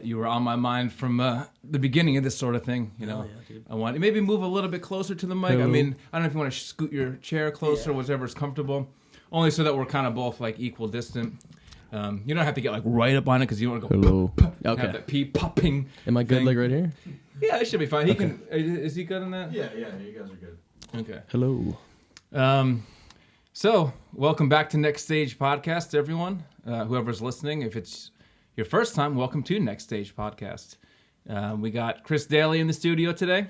You were on my mind from the beginning of this sort of thing. You know, dude. I want to maybe move a little bit closer to the mic. Hello. I mean, I don't know if you want to scoot your chair closer, whatever's comfortable. Only so that we're kind of both like equal distant. You don't have to get like right up on it because you want to go. Hello. Have Okay. that pee popping. Am I good thing. like right here? Yeah, it should be fine. He can. Is he good on that? Yeah, you guys are good. Okay. Hello. So, welcome back to Next Stage Podcast, everyone. Whoever's listening, if it's your first time, welcome to Next Stage Podcast. We got Chris Daly in the studio today,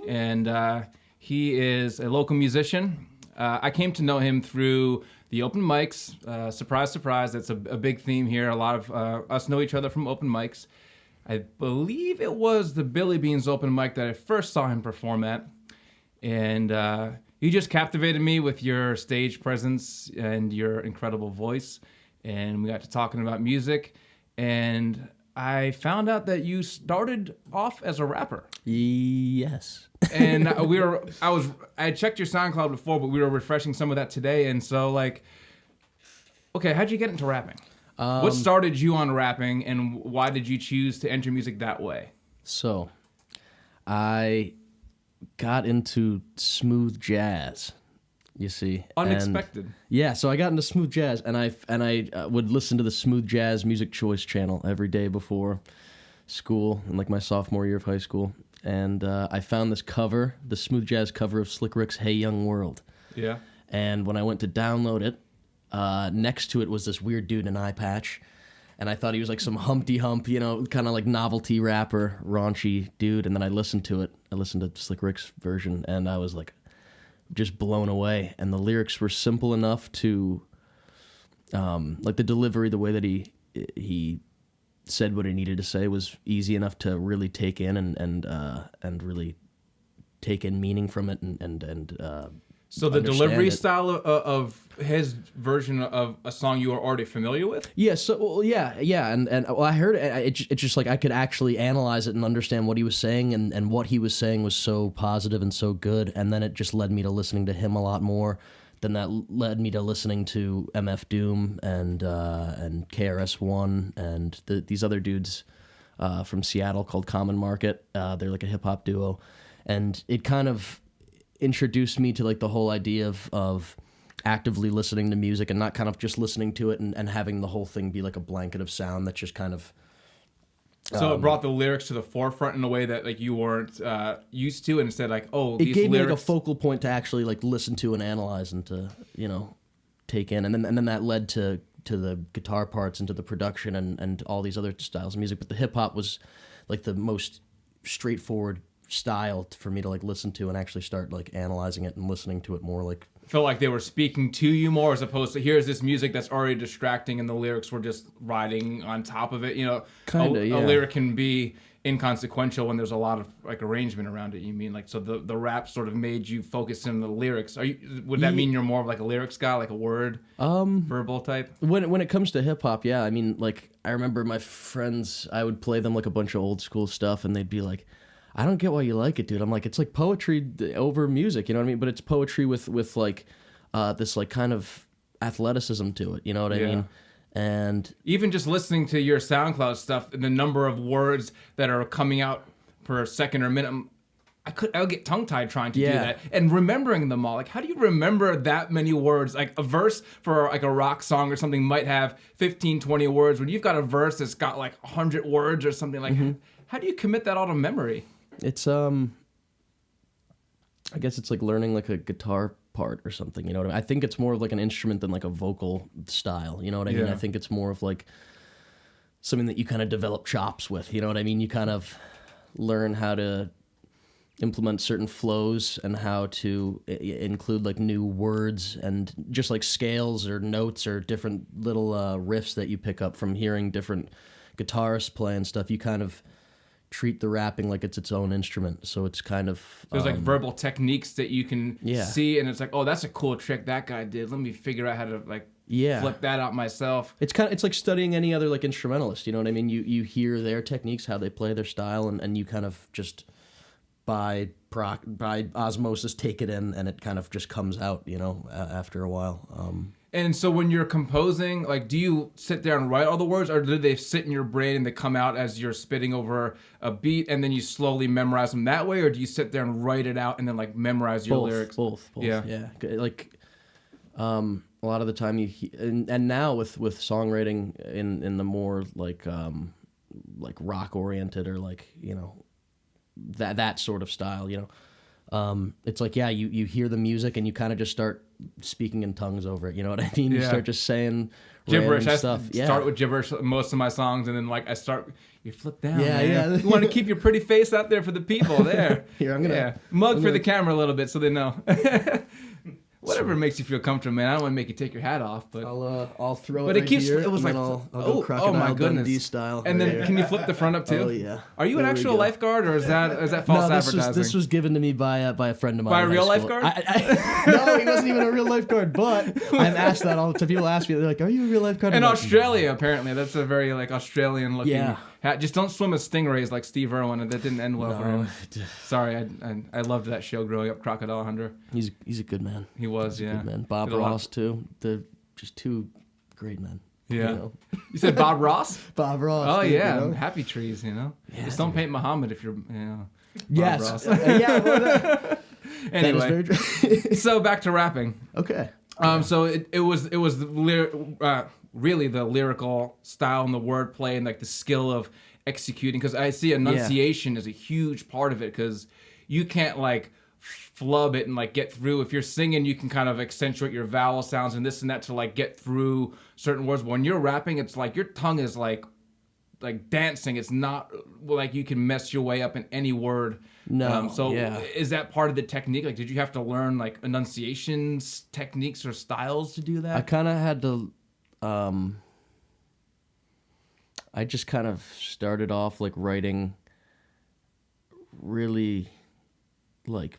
and he is a local musician. I came to know him through the open mics. Surprise, surprise, that's a big theme here. A lot of us know each other from open mics. I believe it was the Billy Beans open mic that I first saw him perform at. And you just captivated me with your stage presence and your incredible voice. And we got to talking about music. And I found out that you started off as a rapper. Yes. And I had checked your SoundCloud before, but we were refreshing some of that today. And so like, okay, how'd you get into rapping? What started you on rapping, and why did you choose to enter music that way? So, I got into smooth jazz. You see, Unexpected. So I got into smooth jazz, and I would listen to the Smooth Jazz Music Choice channel every day before school, in like my sophomore year of high school. And I found this cover, the smooth jazz cover of Slick Rick's "Hey Young World." Yeah. And when I went to download it, next to it was this weird dude in an eye patch. And I thought he was like some Humpty Hump, you know, kind of like novelty rapper, raunchy dude. And then I listened to it. I listened to Slick Rick's version, and I was like just blown away. And the lyrics were simple enough to, like the delivery, the way that he said what he needed to say was easy enough to really take in and really take in meaning from it and So the delivery it. style of his version of a song you were already familiar with? Yeah, and I heard it. It's just like I could actually analyze it and understand what he was saying, and what he was saying was so positive and so good, and then it just led me to listening to him a lot more. Then that led me to listening to MF Doom and KRS-One and these other dudes from Seattle called Common Market. They're like a hip hop duo, and it kind of introduced me to like the whole idea of actively listening to music and not kind of just listening to it and having the whole thing be like a blanket of sound that's just kind of So it brought the lyrics to the forefront in a way that like you weren't used to, and instead like, oh, it these gave lyrics... me like a focal point to actually like listen to and analyze and to, you know, take in, and then that led to the guitar parts and to the production and all these other styles of music. But the hip hop was like the most straightforward style for me to like listen to and actually start like analyzing it and listening to it more. Like felt like they were speaking to you more as opposed to here's this music that's already distracting and the lyrics were just riding on top of it. You know, Kinda, yeah. A lyric can be inconsequential when there's a lot of like arrangement around it. You mean like, so the rap sort of made you focus in the lyrics. Would that mean you're more of like a lyrics guy, like a word verbal type? When it comes to hip hop, yeah, I mean, like I remember my friends, I would play them like a bunch of old school stuff and they'd be like, I don't get why you like it, dude. I'm like, it's like poetry over music, you know what I mean? But it's poetry with like this like kind of athleticism to it, you know what I mean? And even just listening to your SoundCloud stuff and the number of words that are coming out per second or minute, I'll get tongue-tied trying to do that. And remembering them all. Like, how do you remember that many words? Like, a verse for, like, a rock song or something might have 15, 20 words. When you've got a verse that's got, like, 100 words or something, like, how do you commit that all to memory? It's, I guess it's like learning, like, a guitar part or something, you know what I mean? I think it's more of, like, an instrument than, like, a vocal style, you know what I mean? I think it's more of, like, something that you kind of develop chops with, you know what I mean? You kind of learn how to implement certain flows and how to include like new words and just like scales or notes or different little riffs that you pick up from hearing different guitarists play and stuff. You kind of treat the rapping like it's its own instrument, so it's kind of there's like verbal techniques that you can see, and it's like, oh, that's a cool trick that guy did. Let me figure out how to like flip that out myself. It's like studying any other like instrumentalist, you know what I mean? You hear their techniques, how they play their style, and you kind of just by osmosis take it in, and it kind of just comes out, you know, after a while. And so when you're composing, like, do you sit there and write all the words, or do they sit in your brain and they come out as you're spitting over a beat, and then you slowly memorize them that way, or do you sit there and write it out and then like memorize your lyrics? Both. Yeah. Like, a lot of the time and now with songwriting in the more like rock oriented or like, you know, that sort of style, you know. It's like, yeah, you hear the music and you kind of just start speaking in tongues over it. You know what I mean? You start just saying gibberish. I stuff. start with gibberish most of my songs, and then like you flip down. Yeah, man. You want to keep your pretty face out there for the people there. Here, I'm gonna mug for the camera a little bit so they know. Whatever makes you feel comfortable, man. I don't want to make you take your hat off, but I'll throw it. But right it keeps. here, It was like, I'll go Crocodile my goodness, Dundee style. And right then here. Can you flip the front up too? Oh yeah. Are you an There we actual go. lifeguard, or is that false advertising? This was given to me by a friend of mine. By a in real high school. lifeguard? No, he wasn't even a real lifeguard. But I've asked that all the time. People ask me, they're like, "Are you a real lifeguard?" In I'm like, Australia, apparently, that's a very like Australian looking Yeah. hat. Just don't swim with stingrays like Steve Irwin, and that didn't end well for him. Sorry, I loved that show growing up, Crocodile Hunter. He's a good man. He was, yeah. Good man. Bob Did a lot. Ross too. They're just two great men. Yeah. You know? You said Bob Ross? Bob Ross. Oh dude, yeah, you know? Happy Trees, you know. Yeah, Just don't dude. paint Muhammad if you're, you know. Bob Yes. Ross. Yeah. Well, that Anyway, is very true. so back to rapping. Okay. So it was really the lyrical style and the wordplay and like the skill of executing, because I see enunciation is a huge part of it, because you can't like flub it and like get through. If you're singing, you can kind of accentuate your vowel sounds and this and that to like get through certain words. But when you're rapping, it's like your tongue is like dancing. It's not like you can mess your way up in any word. No. Is that part of the technique? Like, did you have to learn like enunciations, techniques, or styles to do that? I kind of had to. I just kind of started off like writing really like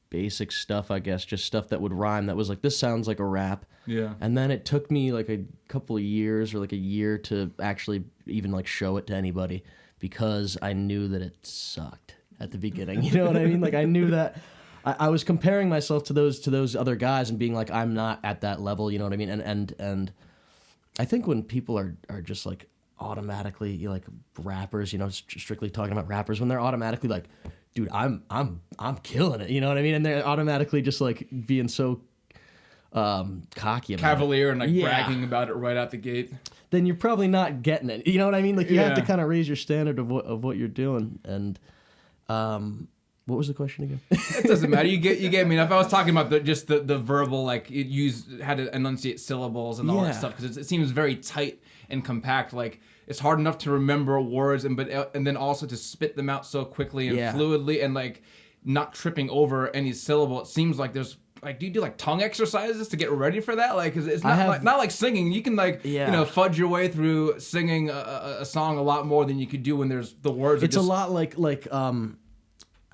basic stuff, I guess, just stuff that would rhyme, that was like, this sounds like a rap. Yeah. And then it took me like a couple of years or like a year to actually even like show it to anybody, because I knew that it sucked at the beginning. You know what I mean? Like I knew that I was comparing myself to those other guys and being like, I'm not at that level. You know what I mean? And I think when people are just like automatically like rappers, you know, strictly talking about rappers, when they're automatically like, dude, I'm killing it, you know what I mean? And they're automatically just like being so cocky about Cavalier and like Yeah. bragging about it right out the gate. then you're probably not getting it. You know what I mean? Like you have to Yeah. kind of raise your standard of what you're doing. And what was the question again? It doesn't matter. You get me. If I was talking about the verbal, like it how to enunciate syllables and all that Yeah. stuff, because it seems very tight and compact. Like it's hard enough to remember words and then also to spit them out so quickly and Yeah. fluidly and like not tripping over any syllable. It seems like there's like, do you do like tongue exercises to get ready for that? Like, 'cause it's not like singing. You can like fudge your way through singing a song a lot more than you could do when there's the words. It's a lot like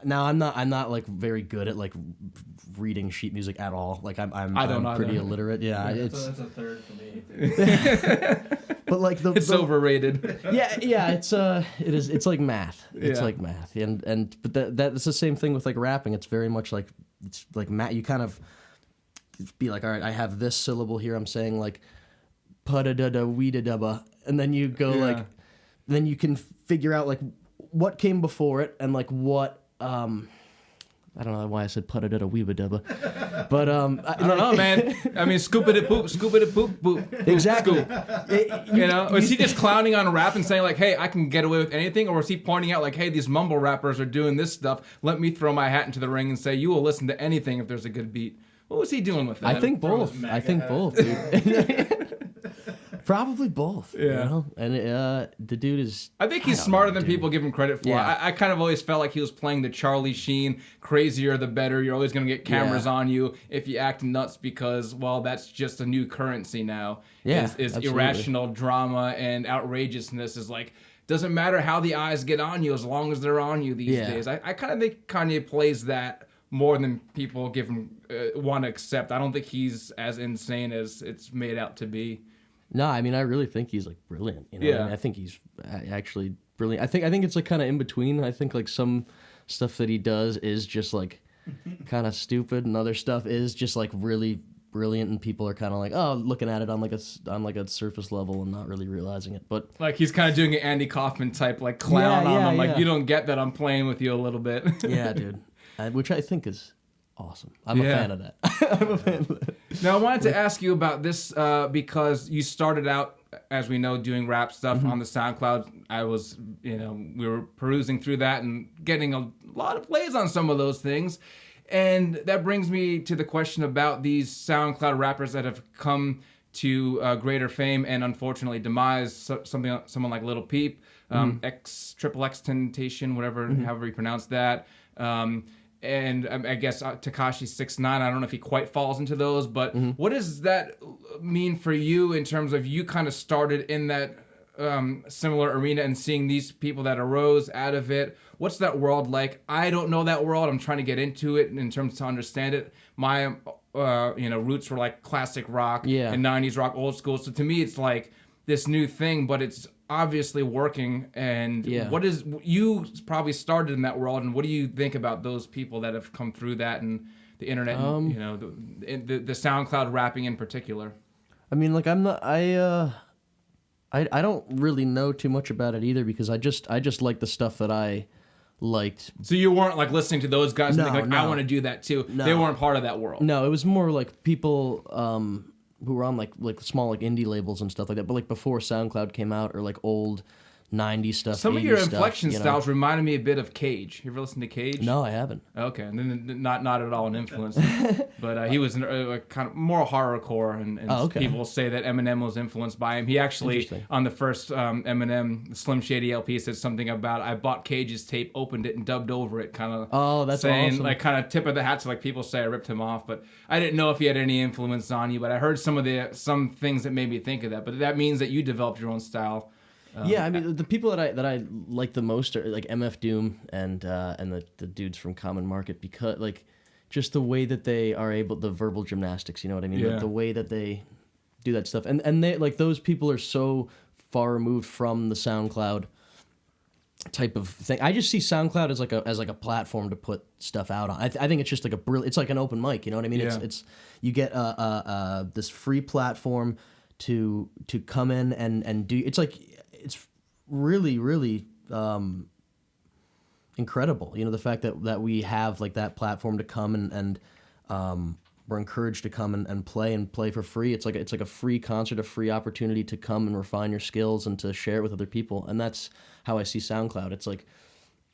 now I'm not like very good at like reading sheet music at all. Like I'm pretty illiterate. Yeah, that's a third for me. But like it's overrated. Yeah, it is. It's like math. It's Yeah. like math, but that's the same thing with like rapping. It's very much like math. You kind of be like, all right, I have this syllable here. I'm saying like da da weeda dubba, and then you go like, then you can figure out like what came before it and like what. I don't know why I said putta da weeba dubba, but I don't know, man. I mean, scoop-a-da poop, boop, boop, exactly. scoop. You know, was he just clowning on rap and saying like, "Hey, I can get away with anything," or was he pointing out like, "Hey, these mumble rappers are doing this stuff. Let me throw my hat into the ring and say you will listen to anything if there's a good beat." What was he doing with that? I think both. Dude. Probably both. Yeah. You know? And the dude is. I think he's don't smarter know, than dude. people give him credit for. Yeah. I kind of always felt like he was playing the Charlie Sheen, crazier the better. You're always going to get cameras on you if you act nuts because, well, that's just a new currency now. Yeah, is absolutely. irrational drama and outrageousness is like, doesn't matter how the eyes get on you as long as they're on you these days. I kind of think Kanye plays that more than people give him want to accept. I don't think he's as insane as it's made out to be. No, I mean, I really think he's like brilliant. You know? Yeah. I mean, I think he's actually brilliant. I think it's like kind of in between. I think like some stuff that he does is just like kind of stupid, and other stuff is just like really brilliant, and people are kind of like, oh, looking at it on like a surface level and not really realizing it. But Like he's kind of doing an Andy Kaufman type like clown on them. Like yeah. you don't get that I'm playing with you a little bit. yeah, dude, which I think is awesome. I'm a Yeah. fan of that. I'm a fan of that. Now I wanted to ask you about this because you started out, as we know, doing rap stuff on the SoundCloud. I was, we were perusing through that and getting a lot of plays on some of those things. And that brings me to the question about these SoundCloud rappers that have come to greater fame and unfortunately demise. Someone like Lil Peep, X Temptation, however you pronounce that. And I guess Tekashi 6ix9ine, I don't know if he quite falls into those, but what does that mean for you in terms of you kind of started in that similar arena and seeing these people that arose out of it? What's that world like? I don't know that world. I'm trying to get into it in terms to understand it. My roots were like classic rock and 90s rock, old school. So to me, it's like this new thing, but it's obviously working. And what is, you probably started in that world, and what do you think about those people that have come through that and the internet, and, the SoundCloud rapping in particular? I mean, like I don't really know too much about it either, because I just like the stuff that I liked. So you weren't like listening to those guys and thinking like, I want to do that too. No. They weren't part of that world. No, it was more like people who were on like small like indie labels and stuff like that. But like before SoundCloud came out, or like old 90s stuff. Some of your inflection styles reminded me a bit of Cage. You ever listen to Cage? No, I haven't. Okay, and then not at all an influence, but he was kind of more horrorcore, and people say that Eminem was influenced by him. He actually, on the first Eminem Slim Shady LP, said something about, I bought Cage's tape, opened it, and dubbed over it, kind of. Oh, that's saying, awesome. Like kind of tip of the hat to like people say I ripped him off, but I didn't know if he had any influence on you. But I heard some things that made me think of that. But that means that you developed your own style. Yeah, I mean, the people that I like the most are like MF Doom and the dudes from Common Market, because like just the way that they are able, the verbal gymnastics, you know what I mean? Yeah. The way that they do that stuff, and they like, those people are so far removed from the SoundCloud type of thing. I just see SoundCloud as like a platform to put stuff out on. I think it's just like it's like an open mic, you know what I mean? Yeah. It's you get this free platform to come in and do. It's like, it's really, really incredible. You know, the fact that we have like that platform to come and we're encouraged to come and play for free. It's like a free concert, a free opportunity to come and refine your skills and to share it with other people. And that's how I see SoundCloud.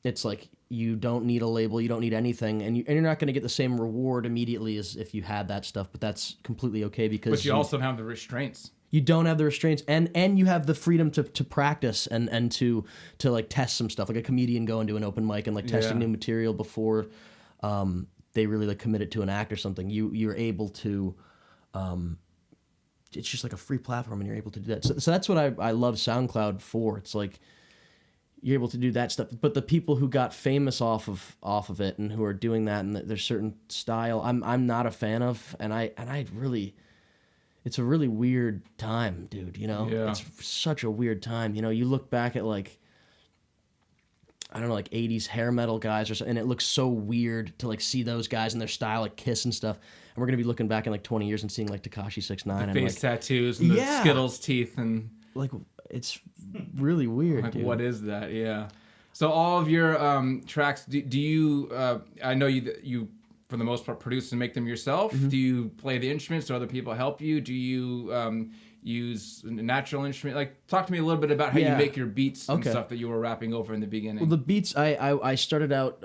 It's like you don't need a label, you don't need anything, and you're not going to get the same reward immediately as if you had that stuff. But that's completely okay, because But you also have the restraints. You don't have the restraints, and you have the freedom to practice and to like test some stuff, like a comedian going to an open mic and like testing new material before they really like commit it to an act or something. You're able to, it's just like a free platform, and you're able to do that. So that's what I love SoundCloud for. It's like you're able to do that stuff, but the people who got famous off of it and who are doing that, and there's certain style I'm not a fan of, and I really. It's a really weird time, dude, you know? Yeah. It's such a weird time. You know, you look back at like, I don't know, like 80s hair metal guys or something, and it looks so weird to like see those guys and their style, like Kiss and stuff. And we're going to be looking back in like 20 years and seeing like Tekashi 6ix9ine. The face tattoos and the Skittles teeth and... Like, it's really weird, like, dude. what is that? Yeah. So all of your tracks, do you... I know you for the most part produce and make them yourself. Do you play the instruments so other people help you? Do you use a natural instrument? Like, talk to me a little bit about how you make your beats and stuff that you were rapping over in the beginning. Well, the beats, I started out,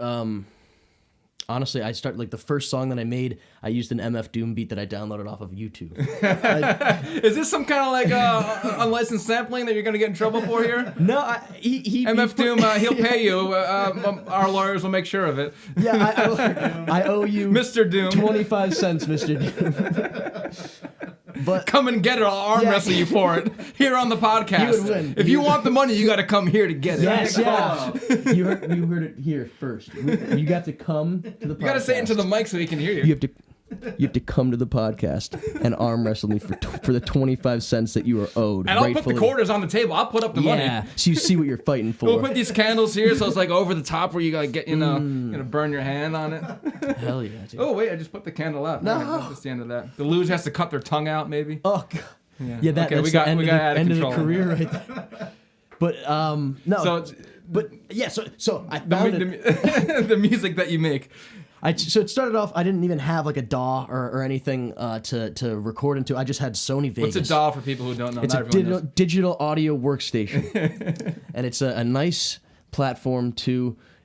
honestly, like the first song that I made, I used an MF Doom beat that I downloaded off of YouTube. Is this some kind of like unlicensed sampling that you're going to get in trouble for here? No, MF Doom, he'll pay you. Our lawyers will make sure of it. Yeah, I owe you Mr. Doom. 25 cents, Mr. Doom. But come and get it. I'll arm wrestle you for it here on the podcast. You would win. If you want the money, you got to come here to get it. Yes, yeah. You heard it here first. You got to come to the podcast. You got to say it into the mic so he can hear you. You have to. You have to come to the podcast and arm wrestle me for the 25 cents that you are owed. And I'll put the quarters on the table. I'll put up the money. Yeah, so you see what you're fighting for. We'll put these candles here, so it's like over the top where you gotta get, you're gonna burn your hand on it. Hell yeah, dude. Oh wait, I just put the candle out. No. All right, that's the end of that. The luge has to cut their tongue out, maybe. Oh god. Yeah, Okay, that's we got the end, out of of the control. career right there. But no. So but yeah, so I found it. the music that you make. So it started off. I didn't even have like a DAW or anything to record into. I just had Sony Vegas. What's a DAW for people who don't know? It's Not a everyone knows. digital audio workstation, and it's a nice platform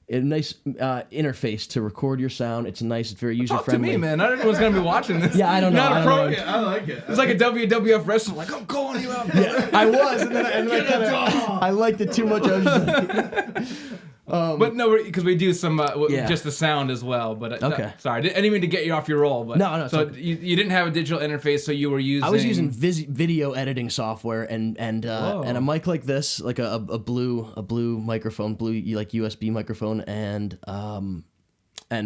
a nice interface to record your sound. It's nice. It's very user Talk to friendly. me, man. Not everyone's gonna be watching this. Yeah, I don't know. Not I a don't pro. know. Yeah, I like it. It's like a WWF wrestler. Like, I'm calling you out. Yeah, I was, and then I kind of I liked it too much. I was just like, But no, because we do some Yeah. just the sound as well. But Okay. sorry, I didn't mean to get you off your roll. But No, So it's okay. you didn't have a digital interface, so you were using. I was using video editing software and Whoa. a mic like this, like a blue microphone, like USB microphone, and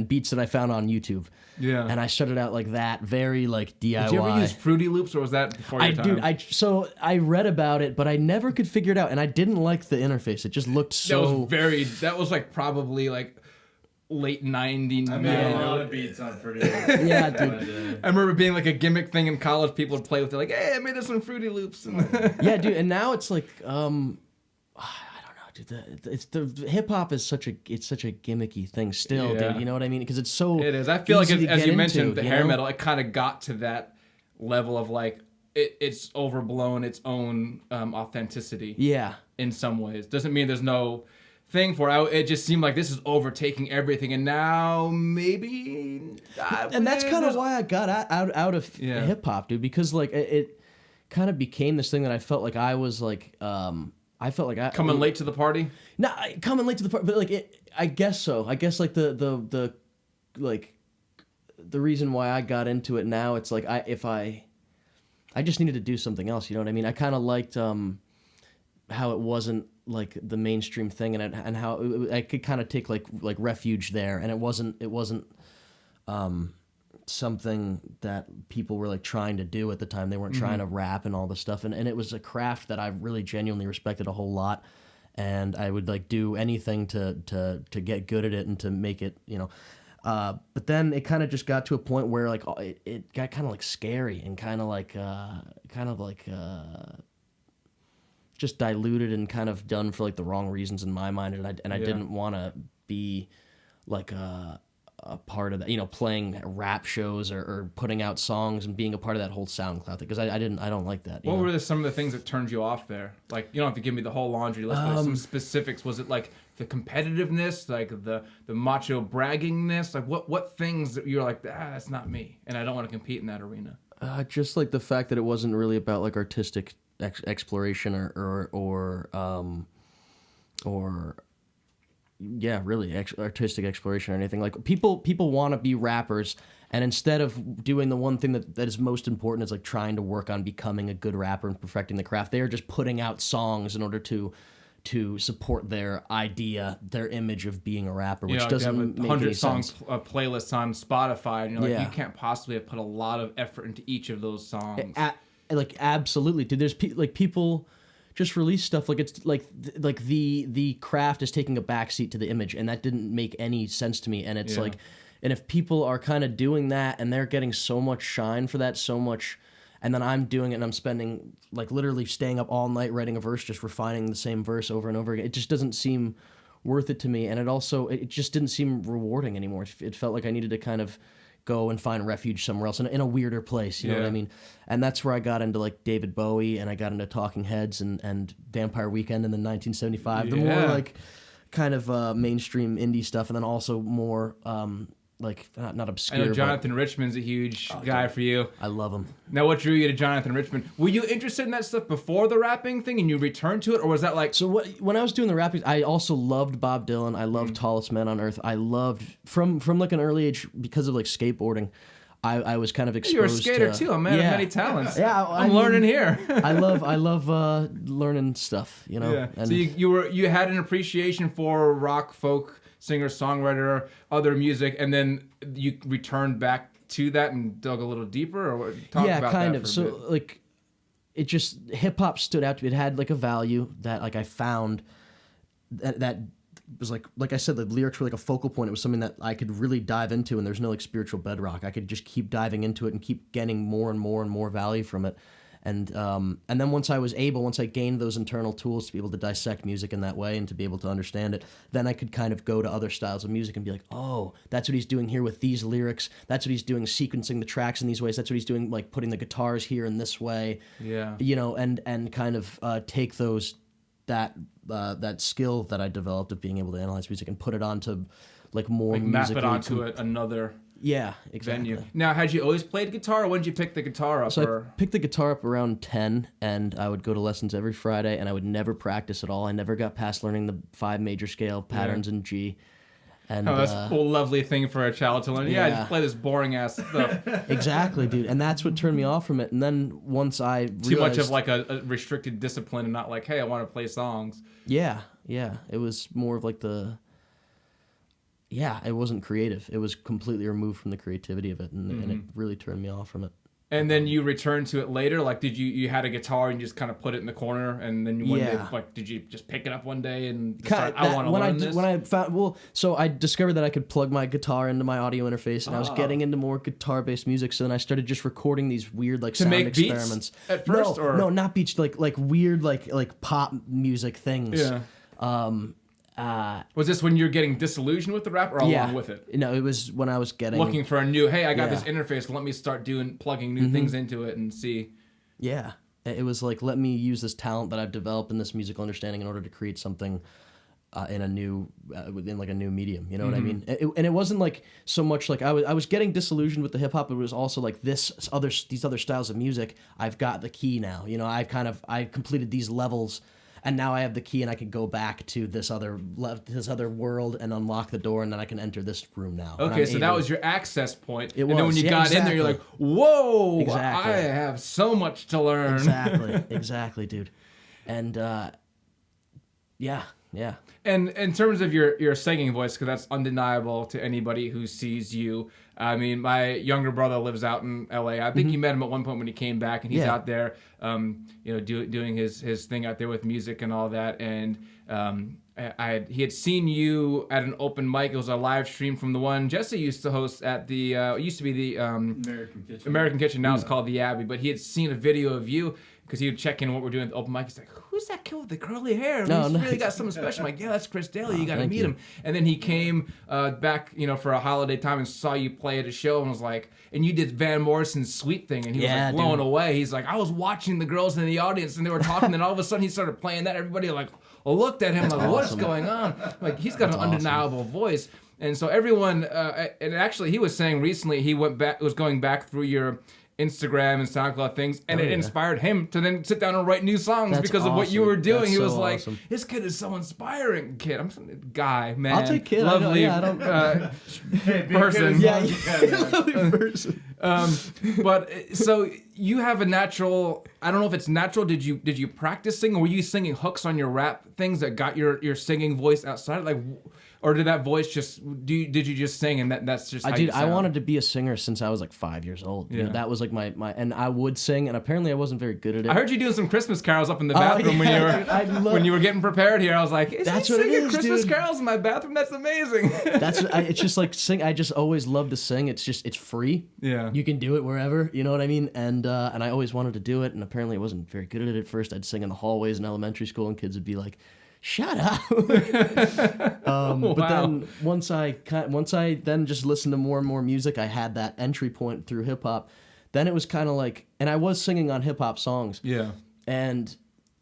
beats that I found on YouTube. Yeah. And I started out like that, very like DIY. Did you ever use Fruity Loops, or was that before your time? So I read about it, but I never could figure it out, and I didn't like the interface. It just looked so. That was like probably like late 90s. I made a lot of beats on Fruity Loops. Yeah, dude. I remember it being like a gimmick thing in college. People would play with it, like, "Hey, I made this on Fruity Loops." Yeah, dude. And now it's like, I don't know, dude. The hip hop is such a gimmicky thing still, Yeah. dude. You know what I mean? Because it's so. It is. I feel like, easy to as get you mentioned, into, the you hair know? metal, it kind of got to that level of like it's overblown its own authenticity. Yeah. In some ways, doesn't mean there's no thing for it. It just seemed like this is overtaking everything, and now maybe. And that's kind of why I got out of hip hop, dude. Because like it kind of became this thing that I felt like I was like. I felt like coming late to the party. No, coming late to the party, but like I guess so. I guess like the reason why I got into it now, it's like I just needed to do something else. You know what I mean? I kind of liked how it wasn't like the mainstream thing, and how I could kind of take like refuge there, and it wasn't something that people were like trying to do at the time. They weren't trying to rap and all this stuff, and it was a craft that I really genuinely respected a whole lot, and I would like do anything to get good at it and to make it, you know. But then it kind of just got to a point where like it got kind of like scary and kind of like just diluted and kind of done for like the wrong reasons in my mind, and I didn't want to be like a part of that, you know, playing rap shows or putting out songs and being a part of that whole SoundCloud thing, because I don't like that. What were some of the things that turned you off there? Like, you don't have to give me the whole laundry list, but some specifics. Was it like the competitiveness, like the macho braggingness? Like what things that you're like, that's not me, and I don't want to compete in that arena? Just like the fact that it wasn't really about like artistic exploration or yeah, really artistic exploration or anything. Like people want to be rappers, and instead of doing the one thing that is most important, is like trying to work on becoming a good rapper and perfecting the craft, they are just putting out songs in order to support their idea, their image of being a rapper, which doesn't you have make 100 any songs sense. Playlists on Spotify, and you're like, Yeah. you can't possibly have put a lot of effort into each of those songs. Like absolutely, dude. There's people just release stuff like it's like the craft is taking a backseat to the image, and that didn't make any sense to me. And it's like, and if people are kind of doing that and they're getting so much shine for that, so much, and then I'm doing it and I'm spending like literally staying up all night writing a verse, just refining the same verse over and over again, it just doesn't seem worth it to me. And it just didn't seem rewarding anymore. It felt like I needed to kind of go and find refuge somewhere else in a weirder place, you know what I mean? And that's where I got into like David Bowie, and I got into Talking Heads and Vampire Weekend, and then 1975. The more like kind of mainstream indie stuff, and then also more like not obscure. I know Jonathan Richman's a huge guy for you. I love him. Now, what drew you to Jonathan Richman? Were you interested in that stuff before the rapping thing, and you returned to it, or was that like? So when I was doing the rapping, I also loved Bob Dylan. I loved Tallest Man on Earth. I loved from like an early age, because of like skateboarding. I was kind of exposed. You're a skater too, a man of many talents. Yeah, I'm learning here. I love learning stuff, you know. Yeah. And So you had an appreciation for rock, folk, singer, songwriter, other music, and then you returned back to that and dug a little deeper, or talk about kind that of. for a So bit? like, it just hip hop stood out to me. It had like a value that like I found that was like I said, the lyrics were like a focal point. It was something that I could really dive into, and there's no like spiritual bedrock. I could just keep diving into it and keep getting more and more and more value from it. And then once I gained those internal tools to be able to dissect music in that way and to be able to understand it, then I could kind of go to other styles of music and be like, oh, that's what he's doing here with these lyrics. That's what he's doing, sequencing the tracks in these ways. That's what he's doing, like putting the guitars here in this way. Yeah. You know, and kind of take that skill that I developed of being able to analyze music and put it onto like more Like map musically it onto another Yeah, exactly. venue. Now, had you always played guitar, or when did you pick the guitar up? So I picked the guitar up around 10, and I would go to lessons every Friday, and I would never practice at all. I never got past learning the 5 major scale patterns in G. And, that's a cool, lovely thing for a child to learn. Yeah, just play this boring ass stuff. Exactly, dude. And that's what turned me off from it. And then once I realized... Too much of like a restricted discipline and not like, hey, I want to play songs. Yeah. It was more of like it wasn't creative. It was completely removed from the creativity of it, and it really turned me off from it. And then you returned to it later? Like, did you had a guitar and you just kind of put it in the corner, and then one day, like, did you just pick it up one day and decide, I want to learn this? When I found, so I discovered that I could plug my guitar into my audio interface, and I was getting into more guitar-based music, so then I started just recording these weird, like, sound make beats experiments. at first? No, not beats, like weird, like pop music things. Yeah. Was this when you're getting disillusioned with the rap, or along with it? No, it was when I was getting... Looking for a new, hey, I got this interface, let me start plugging new things into it and see. Yeah. It was like, let me use this talent that I've developed in this musical understanding in order to create something in a new, within like a new medium. You know what I mean? And it wasn't like so much like I was getting disillusioned with the hip hop. It was also like these other styles of music. I've got the key now. You know, I completed these levels. And now I have the key, and I can go back to this other world and unlock the door, and then I can enter this room now. Okay, so that was your access point. It and was. then when you got in there, you're like, whoa, Exactly. I have so much to learn. Exactly, dude. And yeah. And in terms of your singing voice, because that's undeniable to anybody who sees you. I mean, my younger brother lives out in LA. I think you met him at one point when he came back, and he's out there, doing his thing out there with music and all that. And he had seen you at an open mic. It was a live stream from the one Jesse used to host at the it used to be the American Kitchen. Now it's called the Abbey. But he had seen a video of you because he would check in what we're doing at the open mic. He's like, who's that kid with the curly hair? He's really got something special. I'm like, yeah, that's Chris Daly. You got to meet him. And then he came back, for a holiday time and saw you play at a show and was like, and you did Van Morrison's Sweet Thing, and he was like blown away. He's like, I was watching the girls in the audience and they were talking, and all of a sudden he started playing that. Everybody like looked at him like, what's going on? Like, he's got an undeniable voice. And so everyone, and actually he was saying recently he was going back through your Instagram and SoundCloud things, and it inspired him to then sit down and write new songs because of what you were doing. That's he was so like, awesome. this kid is so inspiring. Kid, I'm guy, man. I'll take kid. Lovely I don't person. lovely person. But so you have a natural, I don't know if it's natural, did you practice singing, or were you singing hooks on your rap things that got your singing voice outside? Like, or did that voice did you just sing and that's just how you sound? I wanted to be a singer since I was like 5 years old. You know, that was like my and I would sing, and apparently I wasn't very good at it. I heard you doing some Christmas carols up in the bathroom when you were getting prepared here. I was like, that's what it is, Christmas dude. carols in my bathroom? That's amazing. It's just like sing. I just always loved to sing. It's free. Yeah. You can do it wherever. You know what I mean? And I always wanted to do it, and apparently I wasn't very good at it at first. I'd sing in the hallways in elementary school, and kids would be like, shut up. But then once I then just listened to more and more music, I had that entry point through hip hop. Then it was kind of like, and I was singing on hip hop songs. Yeah. And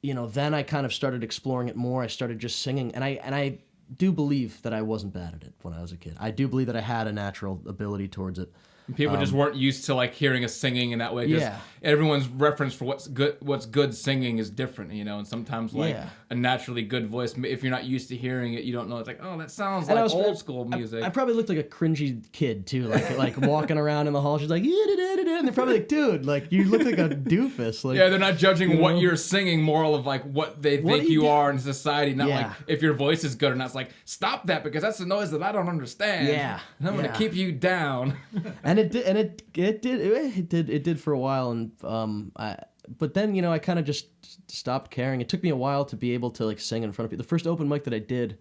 then I kind of started exploring it more. I started just singing, and I do believe that I wasn't bad at it when I was a kid. I do believe that I had a natural ability towards it. People just weren't used to like hearing a singing in that way. Yeah. Everyone's reference for what's good singing is different, and sometimes like a naturally good voice, if you're not used to hearing it, you don't know. It's like, oh, that sounds like old school music. I probably looked like a cringy kid too, like walking around in the hall. She's like, and they're probably like, dude, like you look like a doofus. Like, yeah, they're not jujudging what you're singing, moral of like what they think you are in society, not like if your voice is good or not. It's like, stop that because that's the noise that I don't understand. Yeah, and I'm gonna keep you down. And it did for a while, and but then I kind of just stopped caring. It took me a while to be able to like sing in front of people. The first open mic that I did,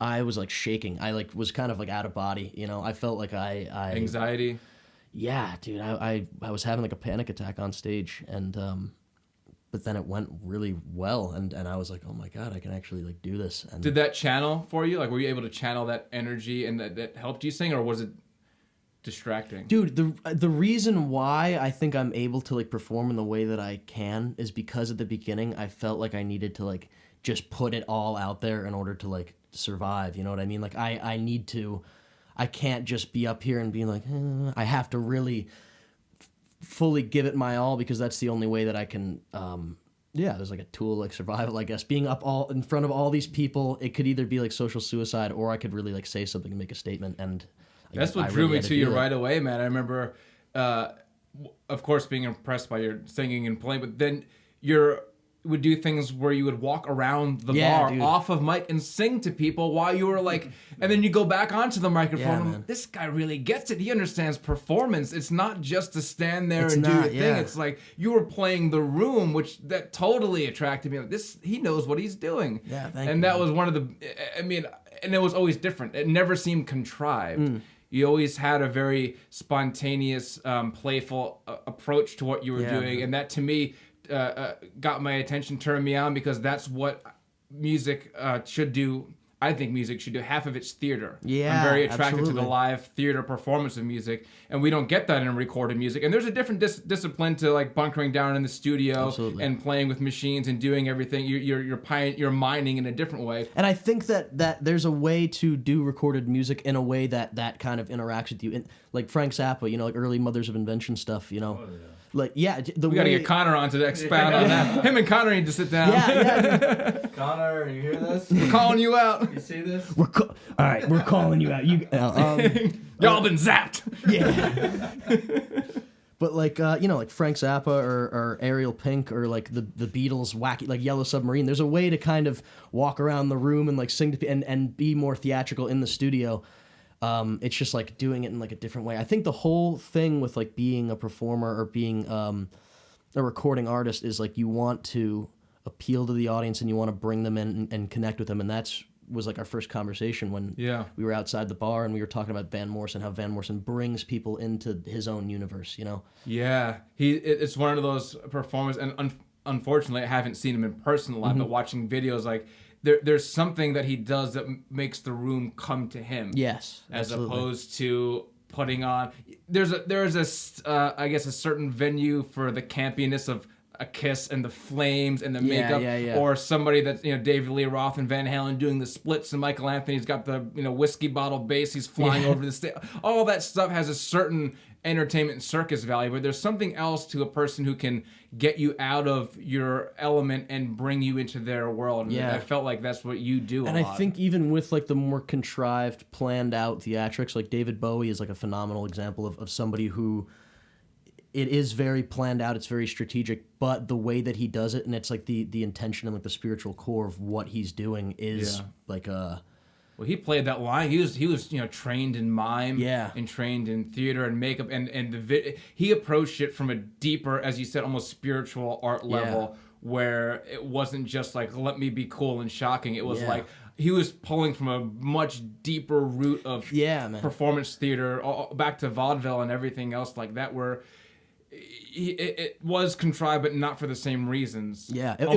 I was like shaking. I like was kind of like out of body. I felt like I Anxiety. Yeah, dude. I was having like a panic attack on stage, and but then it went really well, and I was like, oh my God, I can actually like do this. And did that channel for you? Like, were you able to channel that energy and that helped you sing, or was it distracting? Dude, the reason why I think I'm able to like perform in the way that I can is because at the beginning I felt like I needed to like just put it all out there in order to like survive. You know what I mean? Like I can't just be up here and be like, I have to really fully give it my all, because that's the only way that I can there's like a tool like survival, I guess. Being up all in front of all these people, it could either be like social suicide, or I could really like say something and make a statement. And that's what drew me to you right away, man. I remember, of course, being impressed by your singing and playing, but then would do things where you would walk around the bar, dude, off of mic and sing to people while you were like, and then you go back onto the microphone. And this guy really gets it. He understands performance. It's not just to stand there and do your thing. It's like you were playing the room, which that totally attracted me. Like, he knows what he's doing. Yeah, thank you. And that was one of the, and it was always different. It never seemed contrived. You always had a very spontaneous, playful approach to what you were doing. And that, to me, got my attention, turned me on, because that's what music should do. I think music should do. Half of it's theater. Yeah, I'm very attracted absolutely. to the live theater performance of music, and we don't get that in recorded music. And there's a different discipline to like bunkering down in the studio and playing with machines and doing everything. You're mining in a different way. And I think that there's a way to do recorded music in a way that kind of interacts with you. And like Frank Zappa, like early Mothers of Invention stuff. Oh, yeah. Like, we gotta get Connor on to expound on that. Him and Connor need to sit down. Yeah. Connor, you hear this? We're calling you out. You see this? All right, we're calling you out. Y'all been zapped. Yeah. But like like Frank Zappa or Ariel Pink or like the Beatles' wacky like Yellow Submarine. There's a way to kind of walk around the room and like sing to and be more theatrical in the studio. It's just like doing it in like a different way. I think the whole thing with like being a performer or being a recording artist is like you want to appeal to the audience and you want to bring them in and connect with them. And was like our first conversation when we were outside the bar and we were talking about Van Morrison, how Van Morrison brings people into his own universe, Yeah, it's one of those performances, and unfortunately I haven't seen him in person a lot, but watching videos, like there's something that he does that makes the room come to him. Yes, as absolutely. opposed to putting on. There's I guess a certain venue for the campiness of a Kiss and the flames and the makeup, or somebody that's David Lee Roth and Van Halen doing the splits, and Michael Anthony's got the whiskey bottle bass, he's flying over the stage. All that stuff has a certain entertainment and circus value, but there's something else to a person who can get you out of your element and bring you into their world. And I felt like that's what you do. And I think even with like the more contrived, planned out theatrics, like David Bowie is like a phenomenal example of somebody who it is very planned out, it's very strategic, but the way that he does it, and it's like the intention and like the spiritual core of what he's doing is like a. Well, he played that line. He was trained in mime, and trained in theater and makeup, and he approached it from a deeper, as you said, almost spiritual art level, where it wasn't just like let me be cool and shocking. It was like he was pulling from a much deeper root of performance theater, back to vaudeville and everything else like that, where it was contrived, but not for the same reasons. Yeah, it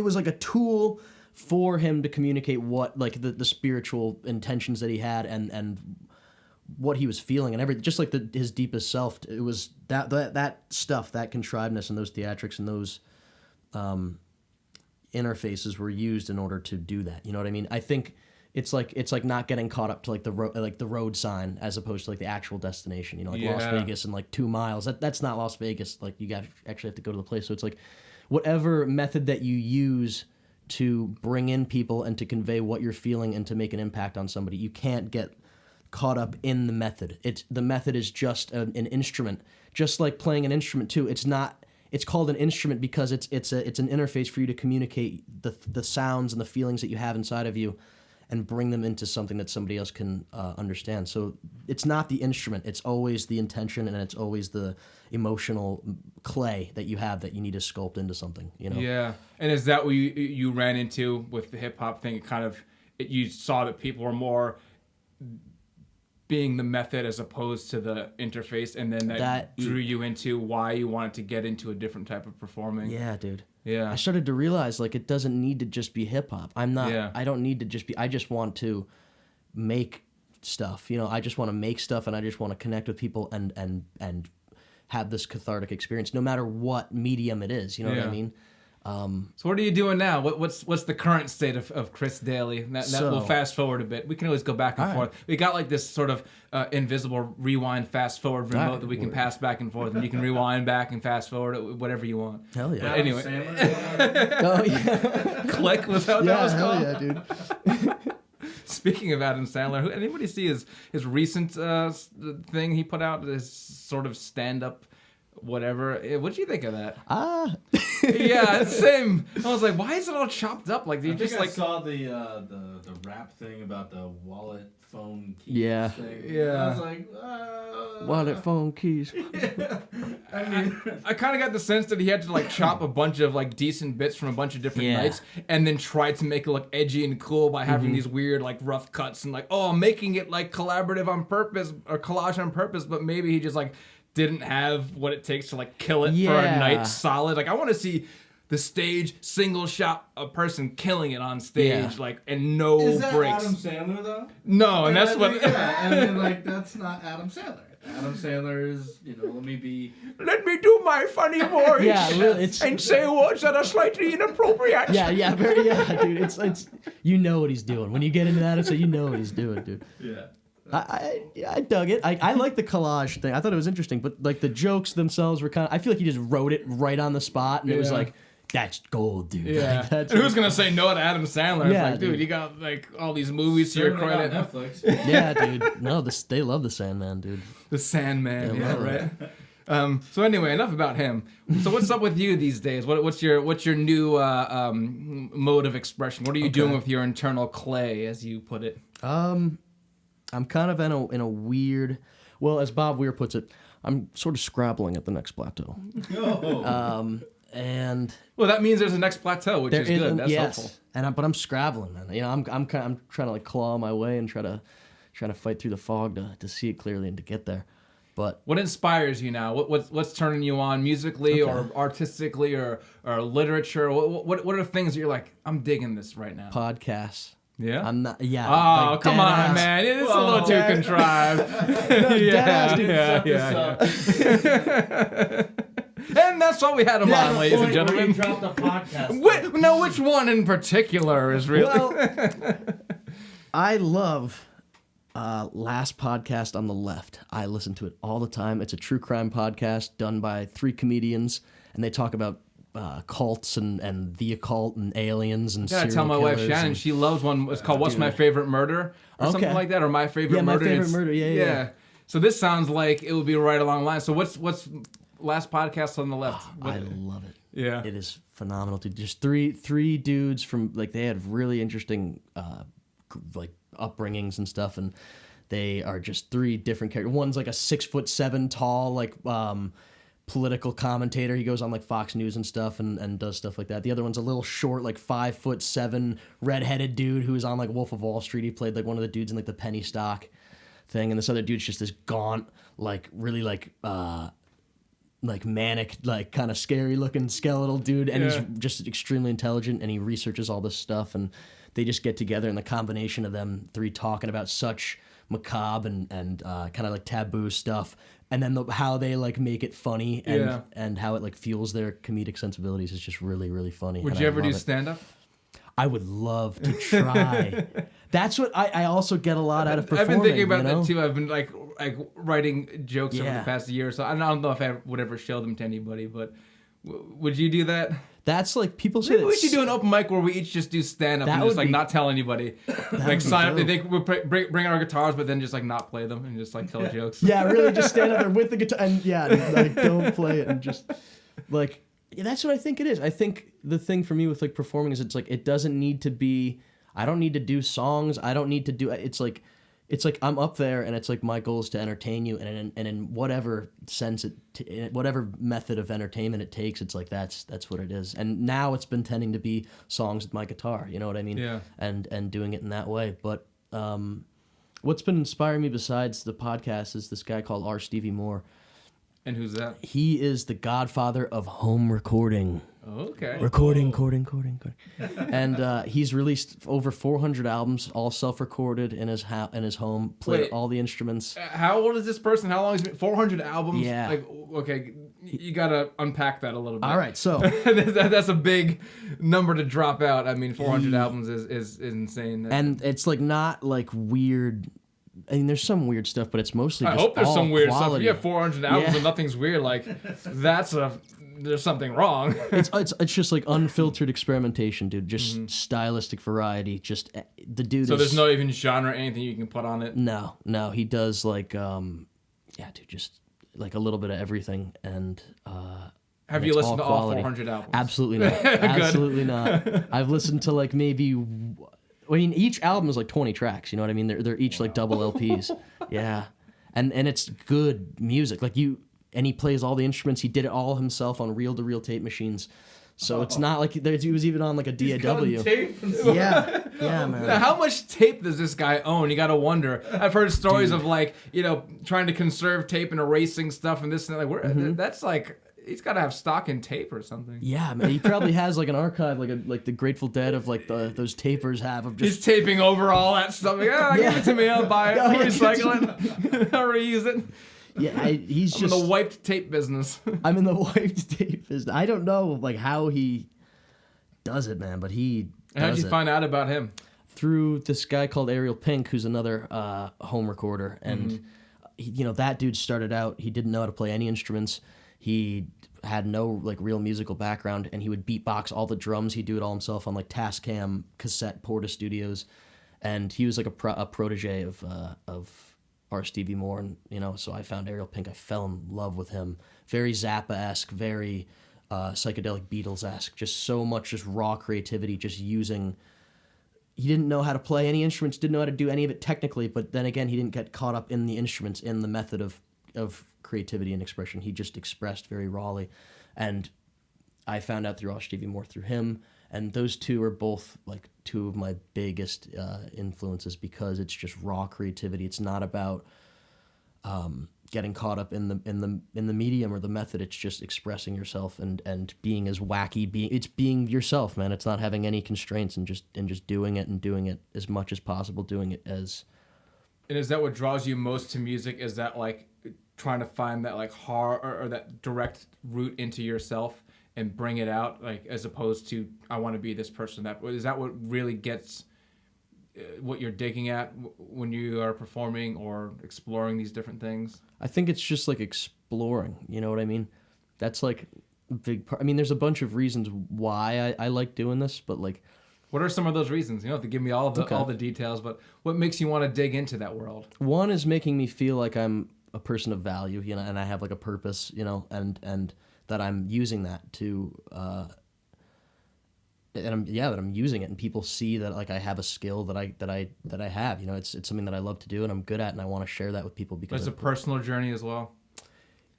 was like a tool for him to communicate what like the spiritual intentions that he had and what he was feeling and everything, just like his deepest self. It was that stuff, that contrivedness and those theatrics and those interfaces were used in order to do that. You know what I mean? I think it's like not getting caught up to like the road sign as opposed to like the actual destination. Las Vegas and like 2 miles. That's not Las Vegas. Like you actually have to go to the place. So it's like whatever method that you use to bring in people and to convey what you're feeling and to make an impact on somebody, you can't get caught up in the method. The method is just an instrument, just like playing an instrument too. It's called an instrument because it's an interface for you to communicate the sounds and the feelings that you have inside of you, and bring them into something that somebody else can understand. So it's not the instrument; it's always the intention, and it's always the emotional clay that you have that you need to sculpt into something. You know? Yeah. And is that what you ran into with the hip hop thing? It kind of you saw that people were more being the method as opposed to the interface, and then that drew you into why you wanted to get into a different type of performing. Yeah, dude. Yeah. I started to realize like it doesn't need to just be hip hop. I don't need to just be. I just want to make stuff. You know, I just want to make stuff, and I just want to connect with people and have this cathartic experience, no matter what medium it is. You know what I mean? So what are you doing now? What's the current state of Chris Daly? That we'll fast forward a bit. We can always go back and forth. We got like this sort of invisible rewind fast forward remote that we can pass back and forth, and you can rewind back and fast forward whatever you want. Hell yeah! But anyway, Oh yeah. Click was how that was called. Hell yeah, dude. Speaking of Adam Sandler, anybody see his recent thing he put out? His sort of stand-up whatever. What do you think of that? Yeah, same. I was like, why is it all chopped up? Like, I saw the rap thing about the wallet phone keys thing. Yeah. I was like, wallet phone keys. I mean, I kind of got the sense that he had to like chop a bunch of like decent bits from a bunch of different nights, and then try to make it look edgy and cool by having these weird like rough cuts and like, oh, I'm making it like collaborative on purpose or collage on purpose, but maybe he just like didn't have what it takes to like kill it for a night solid. Like I want to see the stage single shot a person killing it on stage, like and no is that breaks. Adam Sandler though? No, and that's what. I mean, like that's not Adam Sandler. Adam Sandler is, let me do my funny voice. Yeah, really, and say words that are slightly inappropriate. Yeah, dude. It's you know what he's doing when you get into that. You know what he's doing, dude. Yeah. I dug it. I like the collage thing. I thought it was interesting, but like the jokes themselves were kind of. I feel like he just wrote it right on the spot, and it was like, that's gold, dude. Yeah. Like, and who's gonna say no to Adam Sandler? Yeah, It's like, dude, you got like all these movies to your credit. Netflix. Yeah, dude. No, they love the Sandman, dude. The Sandman, Yeah, right. So anyway, enough about him. So what's up with you these days? What's your new mode of expression? What are you doing with your internal clay, as you put it? I'm kind of in a weird. Well, as Bob Weir puts it, I'm sort of scrabbling at the next plateau. And well, that means there's a next plateau, which is good. That's helpful. But I'm scrabbling, man. You know, I'm trying to like claw my way and try to fight through the fog to see it clearly and to get there. But what inspires you now? What's turning you on musically or artistically or literature? What are the things that you're like, I'm digging this right now? podcasts. Yeah. I'm not. Yeah. Oh, like come on, man! It's a little too contrived. And that's why we had him on, ladies and gentlemen. Dropped a podcast. Which one in particular is really? Well, I love Last Podcast on the Left. I listen to it all the time. It's a true crime podcast done by 3 comedians, and they talk about cults and the occult and aliens and I gotta tell my wife Shannon, she loves one. It's called "What's My Favorite Murder" or something like that, or "My Favorite Murder." My Favorite Murder. Yeah. So this sounds like it would be right along the line. So what's Last Podcast on the Left? I love it. Yeah, it is phenomenal. Just three dudes from like they had really interesting like upbringings and stuff, and they are just 3 different characters. One's like a 6'7" tall like political commentator. He goes on like Fox News and stuff and does stuff like that. The other one's a little short, like 5'7" redheaded dude who was on like Wolf of Wall Street. He played like one of the dudes in like the penny stock thing, and this other dude's just this gaunt, like really like manic, like kind of scary looking skeletal dude, and he's just extremely intelligent, and he researches all this stuff, and they just get together, and the combination of them 3 talking about such macabre and kind of like taboo stuff, and then how they like make it funny and how it like fuels their comedic sensibilities is just really, really funny. Would you ever do stand-up? I would love to try. That's what I also get a lot out of performing. I've been thinking about that too. I've been like writing jokes over the past year or so. I don't know if I would ever show them to anybody, but would you do that? That's like people say. Maybe we should do an open mic where we each just do stand up and just like not tell anybody. Like sign up, they bring our guitars, but then just like not play them and just like tell jokes. Yeah, really, just stand up there with the guitar and like don't play it and just like that's what I think it is. I think the thing for me with like performing is it's like it doesn't need to be. I don't need to do songs. I don't need to do. It's like I'm up there, and it's like my goal is to entertain you, and in whatever sense whatever method of entertainment it takes, it's like that's what it is. And now it's been tending to be songs with my guitar. You know what I mean? Yeah. And doing it in that way. But what's been inspiring me besides the podcast is this guy called R. Stevie Moore. And who's that? He is the godfather of home recording. Okay. Recording. And he's released over 400 albums, all self-recorded in his home. Played Wait. all the instruments. How old is this person? How long has it been? 400 albums? Yeah. Like, okay, you gotta unpack that a little bit. All right, so That's a big number to drop out. I mean, 400 albums is insane. and it's like not like weird. I mean, there's some weird stuff, but it's mostly. I Just hope there's all some weird stuff. If quality. you have 400 albums Yeah. and nothing's weird, like there's something wrong. It's just like unfiltered experimentation, dude. Just stylistic variety. Just the dude. So is, there's no even genre, anything you can put on it. No. He does like yeah, dude. Just like a little bit of everything, and Have and you it's listened to all quality. 400 albums? Absolutely not. Absolutely not. I've listened to like maybe. I mean, each album is like 20 tracks. You know what I mean? They're each like double LPs. Yeah, and it's good music. Like and he plays all the instruments. He did it all himself on reel-to-reel tape machines. So it's not like he was even on like a DAW. Yeah, yeah, man. Now, how much tape does this guy own? You gotta wonder. I've heard stories of like trying to conserve tape and erasing stuff and this and that. Like, that's like he's gotta have stock in tape or something. Yeah, man. He probably has like an archive, like the Grateful Dead of like those tapers have of just. He's taping over all that stuff. Like, give it to me. I'll buy it. I'll recycle it. I'll reuse it. Yeah, he's I'm just in the wiped tape business. I'm in the wiped tape business. I don't know like how he does it, man, but he. How did does you it. find out about him? Through this guy called Ariel Pink, who's another home recorder, and that dude started out. He didn't know how to play any instruments. He had no like real musical background, and he would beatbox all the drums. He'd do it all himself on like Tascam cassette Porta Studios, and he was like a protege of R. Stevie Moore, and so I found Ariel Pink. I fell in love with him. Very Zappa-esque, very psychedelic Beatles-esque. Just so much just raw creativity, just using. He didn't know how to play any instruments, didn't know how to do any of it technically, but then again, he didn't get caught up in the instruments, in the method of creativity and expression. He just expressed very rawly, and I found out through R. Stevie Moore through him, and those two are both like two of my biggest influences because it's just raw creativity. It's not about getting caught up in the medium or the method. It's just expressing yourself and being as wacky. It's being yourself, man. It's not having any constraints and just doing it as much as possible. Doing it as. And is that what draws you most to music? Is that like trying to find that like hard or that direct route into yourself and bring it out, like as opposed to I want to be this person? Is that what really gets what you're digging at when you are performing or exploring these different things? I think it's just like exploring. You know what I mean? That's like a big part. I mean, there's a bunch of reasons why I like doing this, but like. What are some of those reasons? You don't have to give me all the details, but what makes you want to dig into that world? One is making me feel like I'm a person of value, and I have like a purpose, and that I'm using that to, that I'm using it, and people see that like I have a skill that I have. It's something that I love to do and I'm good at, and I want to share that with people because it's a personal journey as well.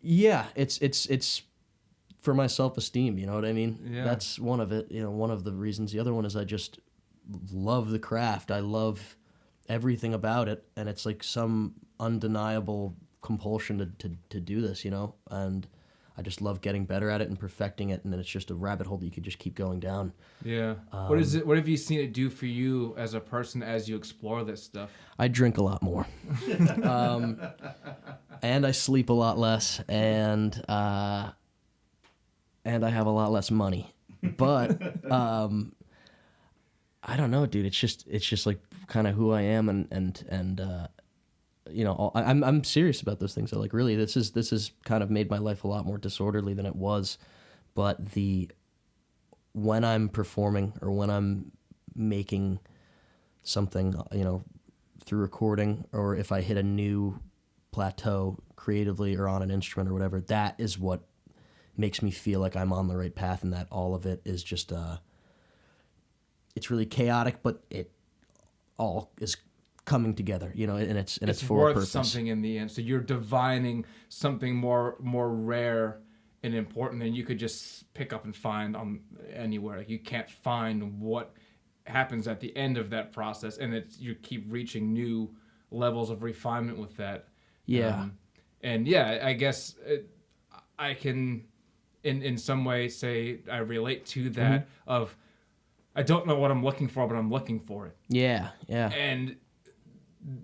Yeah, it's for my self-esteem, you know what I mean? Yeah. That's one of it, one of the reasons. The other one is I just love the craft. I love everything about it, and it's like some undeniable compulsion to do this, and I just love getting better at it and perfecting it, and then it's just a rabbit hole that you could just keep going down. Yeah. What have you seen it do for you as a person as you explore this stuff? I drink a lot more. And I sleep a lot less, and I have a lot less money. But I don't know, dude. It's just like kind of who I am, and I'm serious about those things. So like, really, this has kind of made my life a lot more disorderly than it was. But when I'm performing or when I'm making something, through recording, or if I hit a new plateau creatively or on an instrument or whatever, that is what makes me feel like I'm on the right path, and that all of it is just it's really chaotic, but all is coming together, you know, and it's for worth a purpose. something in the end. So you're divining something more rare and important than you could just pick up and find on anywhere. Like you can't find what happens at the end of that process, and you keep reaching new levels of refinement with that. Yeah. And yeah, I guess I can in some way say I relate to that of I don't know what I'm looking for, but I'm looking for it. Yeah. And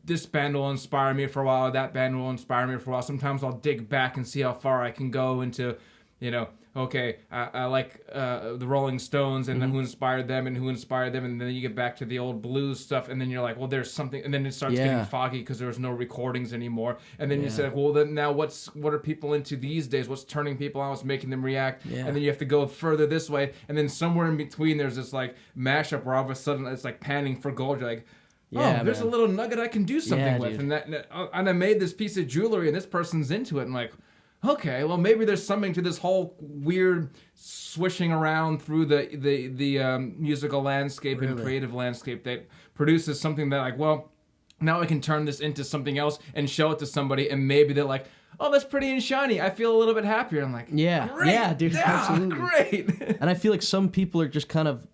this band will inspire me for a while, that band will inspire me for a while. Sometimes I'll dig back and see how far I can go into, you know, okay, I like the Rolling Stones and then who inspired them, and then you get back to the old blues stuff, and then you're like, well, there's something, and then it starts getting foggy because there's no recordings anymore, and then you say, well, then now what are people into these days? What's turning people on? What's making them react? And then you have to go further this way, and then somewhere in between there's this like mashup where all of a sudden it's like panning for gold. You're like, there's a little nugget I can do something with, dude. and I made this piece of jewelry, and this person's into it, and like, okay, well maybe there's something to this whole weird swishing around through the musical landscape and creative landscape that produces something that like, well, now I can turn this into something else and show it to somebody, and maybe they're like, oh, that's pretty and shiny. I feel a little bit happier. I'm like, great, dude, absolutely, great. And I feel like some people are just kind of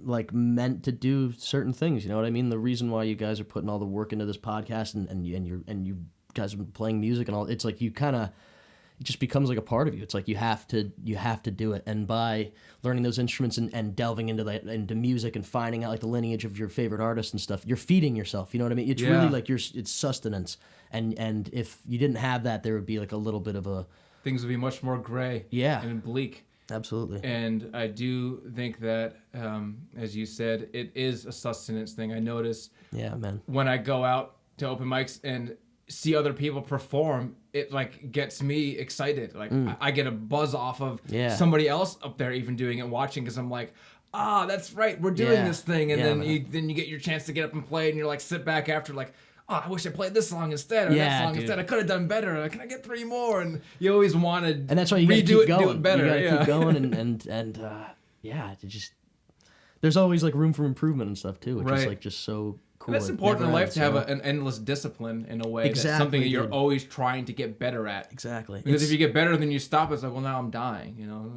like meant to do certain things. You know what I mean? The reason why you guys are putting all the work into this podcast and you guys have been playing music and all, it's like you kind of, it just becomes like a part of you. It's like you have to do it. And by learning those instruments and delving into music and finding out like the lineage of your favorite artists and stuff, you're feeding yourself. You know what I mean? It's really like it's sustenance. And if you didn't have that, there would be like a little bit of a things would be much more gray and bleak. Absolutely. And I do think that, as you said, it is a sustenance thing. I notice when I go out to open mics and see other people perform, it like gets me excited. Like I get a buzz off of somebody else up there even doing it, watching, because I'm like, that's right, we're doing this thing. And then you get your chance to get up and play, and you're like, sit back after like, I wish I played this song instead, or that song instead. I could have done better. Like, can I get 3 more? And you always want to, and that's why you gotta redo keep going. Do it better. You gotta keep going, and it just there's always like room for improvement and stuff too, which is like just so cool. And that's important in life to have an endless discip in a way. Exactly, that's something that you're always trying to get better at. Exactly. Because if you get better, then you stop. It's like, well, now I'm dying. You know.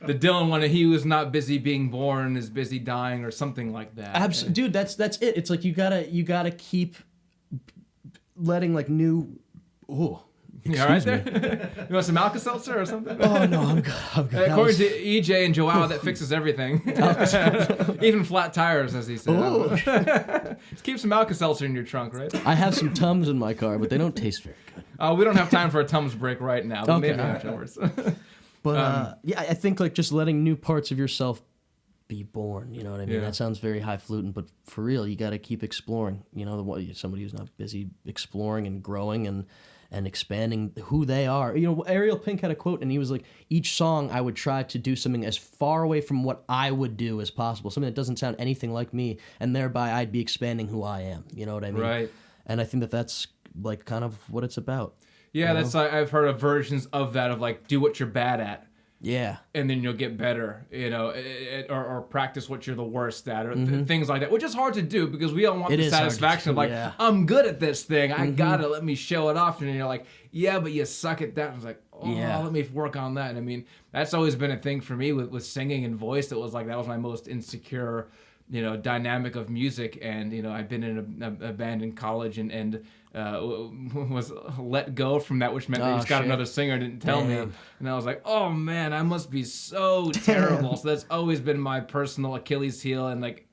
The Dylan one, he was not busy being born, is busy dying, or something like that. Dude, that's it. It's like you gotta keep letting like new. Oh. You all right there? You want some Alka-Seltzer or something? Oh, no, I'm good. According to EJ and Joao, that fixes everything. Even flat tires, as he said. Just keep some Alka-Seltzer in your trunk, right? I have some Tums in my car, but they don't taste very good. We don't have time for a Tums break right now, but maybe afterwards. But, I think, like, just letting new parts of yourself be born, you know what I mean? That sounds very highfalutin, but for real, you got to keep exploring. You know, somebody who's not busy exploring and growing and expanding who they are. You know, Ariel Pink had a quote, and he was like, each song I would try to do something as far away from what I would do as possible, something that doesn't sound anything like me, and thereby I'd be expanding who I am. You know what I mean? Right. And I think that's like kind of what it's about. Yeah, that's like, I've heard of versions of that, of like, do what you're bad at. Yeah. And then you'll get better, you know, or practice what you're the worst at, or things like that, which is hard to do because we all want the satisfaction of like, I'm good at this thing. I gotta let me show it off. And you're like, yeah, but you suck at that. And it's like, let me work on that. And I mean, that's always been a thing for me with singing and voice. It was like, that was my most insecure, you know, dynamic of music. And, you know, I've been in a band in college and was let go from that, which meant they just got another singer, didn't tell me. And I was like, oh man, I must be so terrible. So that's always been my personal Achilles heel, and like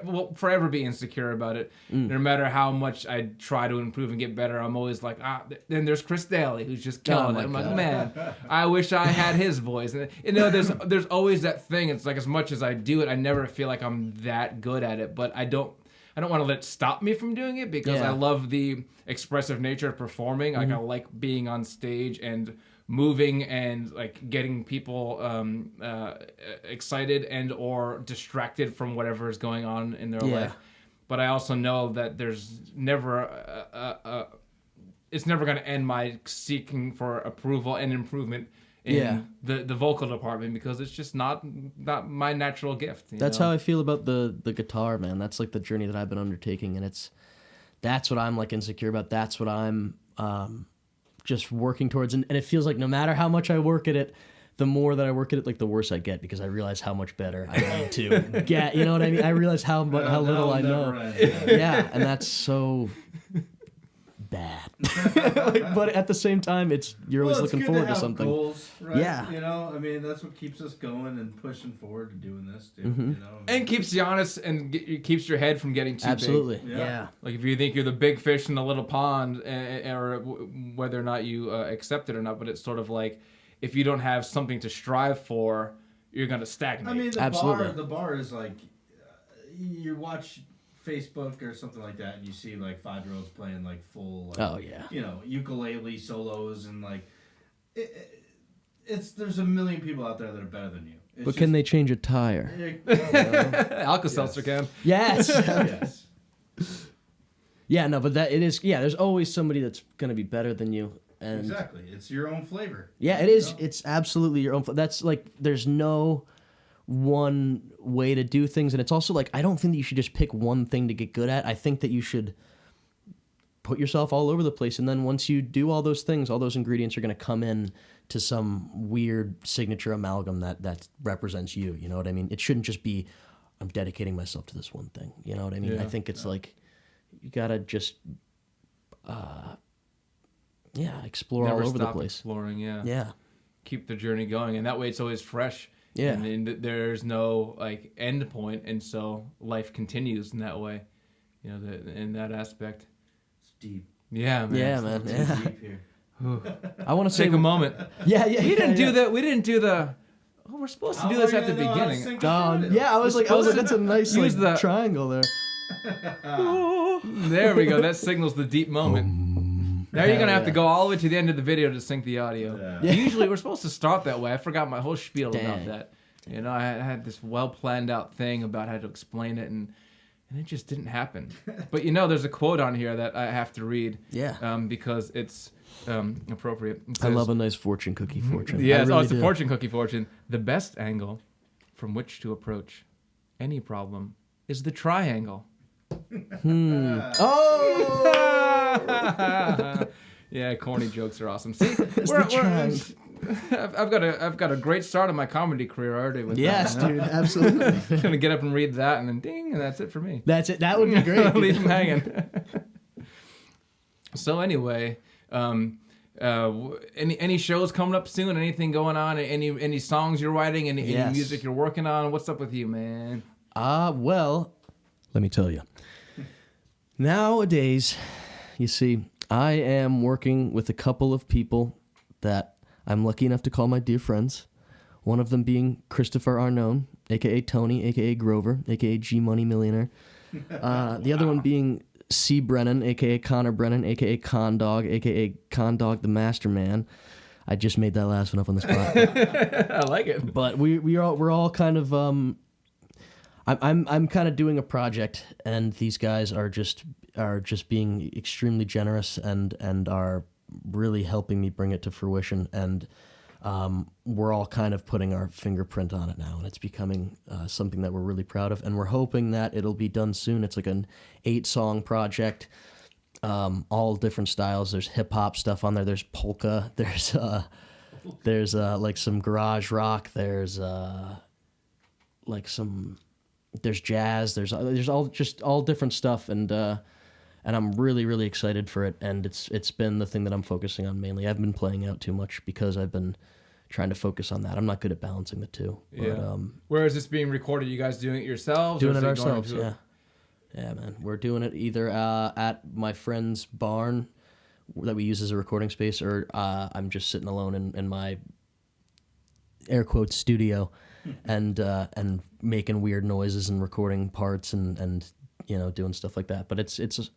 will forever be insecure about it. No matter how much I try to improve and get better, I'm always like, then there's Chris Daly, who's just killing it. I'm like, man, I wish I had his voice. And you know, there's always that thing. It's like, as much as I do it, I never feel like I'm that good at it, but I don't want to let it stop me from doing it, because I love the expressive nature of performing. Like, I like being on stage and moving and like getting people excited and or distracted from whatever is going on in their life. But I also know that there's never it's never going to end my seeking for approval and improvement in the vocal department because it's just not my natural gift. That's how I feel about the guitar, man. That's like the journey that I've been undertaking, and that's what I'm like insecure about. That's what I'm just working towards, and it feels like no matter how much I work at it, the more that I work at it, like the worse I get because I realize how much better I need to get. You know what I mean? I realize how little I know. Yeah, and that's so bad. But at the same time, you're always looking forward to something. Goals, right? Yeah. You know, I mean, that's what keeps us going and pushing forward to doing this, too. Mm-hmm. You know, and keeps you honest and keeps your head from getting too Absolutely. big. Yeah. Like if you think you're the big fish in the little pond, or whether or not you accept it or not, but it's sort of like if you don't have something to strive for, you're gonna stagnate. I mean, Absolutely. the bar is like you watch Facebook or something like that, and you see like 5-year-olds playing like full, you know, ukulele solos, and like there's a million people out there that are better than you. But can they change a tire? Alka-Seltzer can. Yes. Yes. Yeah, no, but it is. Yeah, there's always somebody that's gonna be better than you. And Exactly. It's your own flavor. yeah, it is. It's absolutely your own. That's like there's no one way to do things, and it's also like I don't think that you should just pick one thing to get good at. I think that you should put yourself all over the place, and then once you do all those things, all those ingredients are going to come in to some weird signature amalgam that represents you. You know what I mean? It shouldn't just be I'm dedicating myself to this one thing. You know what I mean? Yeah. I think it's like you gotta just explore Never all over the stop place. exploring. Yeah. Keep the journey going, and that way it's always fresh. Yeah. And there's no like end point, and so life continues in that way. You know, in that aspect. It's deep. Yeah, man. Yeah, man. It's Yeah. deep here. I want to say Take a moment. Yeah. We didn't do that. We didn't do the. Oh, we're supposed to do this at the beginning. Yeah, I was like, that's a nice Use the- triangle there. There we go. That signals the deep moment. Now you're gonna have to go all the way to the end of the video to sync the audio. Yeah. Usually we're supposed to start that way. I forgot my whole spiel about Dang. that. You know, I had this well planned out thing about how to explain it, and it just didn't happen. But you know, there's a quote on here that I have to read. Yeah. Because it's appropriate. It I says, love a nice fortune cookie fortune. Yes, I really it's a do. fortune cookie fortune. The best angle from which to approach any problem is the triangle. Oh! Yeah, corny jokes are awesome. See, I've got a great start in my comedy career already with Yes, that. dude, absolutely. Gonna get up and read that, and then ding, and that's it for me. That's it. That would be great. Leave him hanging. So anyway, any shows coming up soon? Anything going on? Any songs you're writing? Any Yes. music you're working on? What's up with you, man? Well, let me tell you. Nowadays, you see, I am working with a couple of people that I'm lucky enough to call my dear friends. One of them being Christopher Arnone, a.k.a. Tony, a.k.a. Grover, a.k.a. G-Money Millionaire. The other one being C. Brennan, a.k.a. Connor Brennan, a.k.a. Con Dog, a.k.a. Con Dog the Master Man. I just made that last one up on the spot. I like it. But we're all kind of I'm kind of doing a project, and these guys are just being extremely generous and are really helping me bring it to fruition. And we're all kind of putting our fingerprint on it now, and it's becoming something that we're really proud of. And we're hoping that it'll be done soon. It's like an 8-song project, all different styles. There's hip hop stuff on there. There's polka. There's like some garage rock. There's there's jazz. There's all different stuff, and I'm really, really excited for it. And it's been the thing that I'm focusing on mainly. I've been playing out too much because I've been trying to focus on that. I'm not good at balancing the two. Yeah. But, Where is this being recorded? You guys doing it yourselves? doing or it is going ourselves. to Yeah, yeah, man. We're doing it either at my friend's barn that we use as a recording space, or I'm just sitting alone in my air quotes studio and making weird noises and recording parts and you know, doing stuff like that. But it's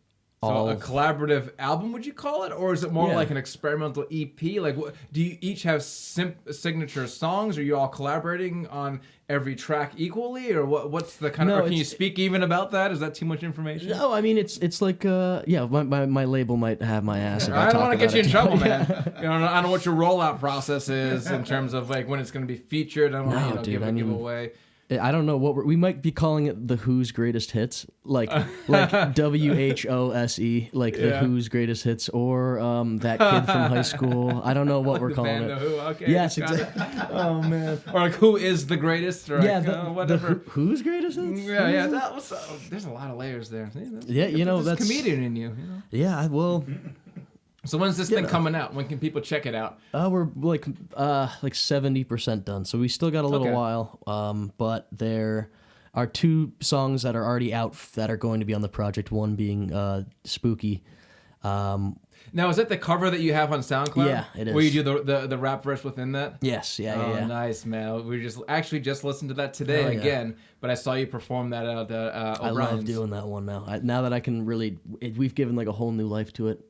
So a collaborative album, would you call it, or is it more like an experimental EP? Like, do you each have signature songs? Are you all collaborating on every track equally, or what's the kind of? Or can you speak even about that? Is that too much information? No, I mean it's like my label might have my ass. If I don't want to get you in trouble, man. I don't know what your rollout process is in terms of like when it's going to be featured. I don't want to give away. I don't know what we might be calling it, the Who's Greatest Hits, like WHOSE, like the Who's Greatest Hits, or that kid from high school. I don't know what we're calling it. Who? Okay, yes, exactly. Oh man. Or like who is the greatest? Or whatever. Who's Greatest Hits? Yeah. There's a lot of layers there. That's comedian in you. Yeah, well. So when's this thing coming out? When can people check it out? We're like 70% done, so we still got a little while. But there are 2 songs that are already out that are going to be on the project. One being "Spooky." Now, is that the cover that you have on SoundCloud? Yeah, it is. Where you do the rap verse within that? Yes, yeah. Nice, man. We just listened to that today again, but I saw you perform that at O'Brien's. I love doing that one now. Now that I can really, we've given like a whole new life to it.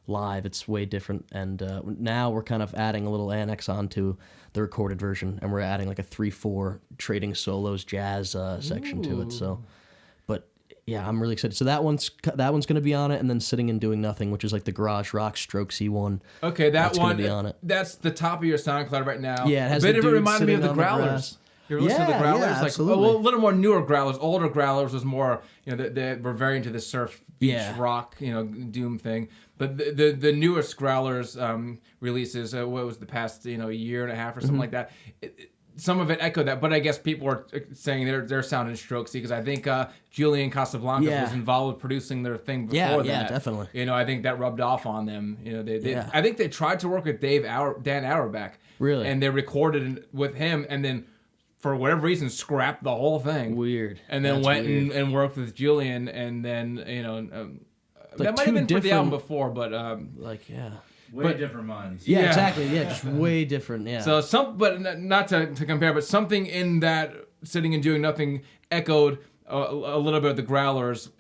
Live, it's way different, and now we're kind of adding a little annex onto the recorded version, and we're adding like a 3/4 trading solos jazz section to it. So, but yeah, I'm really excited. So that one's going to be on it, and then Sitting and Doing Nothing, which is like the garage rock strokesy one. Okay, that's one gonna be on it. That's the top of your SoundCloud right now. Yeah, it has a bit the of it dude reminded me of the sitting on the Growlers. grass. You ever listen to the Growlers? Yeah, like absolutely. a little more newer Growlers. Older Growlers was more, they were very into the surf beach rock, doom thing. But the newest Growlers releases, what was the past, year and a half or something like that. Some of it echoed that, but I guess people are saying they're sounding strokesy because I think Julian Casablancas was involved with producing their thing before that. Yeah, definitely. I think that rubbed off on them. I think they tried to work with Dan Auerbach. Really? And they recorded with him, and then for whatever reason scrapped the whole thing. Weird. And then went and worked with Julian, and then that might have been for the album before, but way different minds. Yeah, exactly. Yeah, just way different. Yeah. So but not to compare, but something in that Sitting and Doing Nothing echoed a little bit of the Growlers,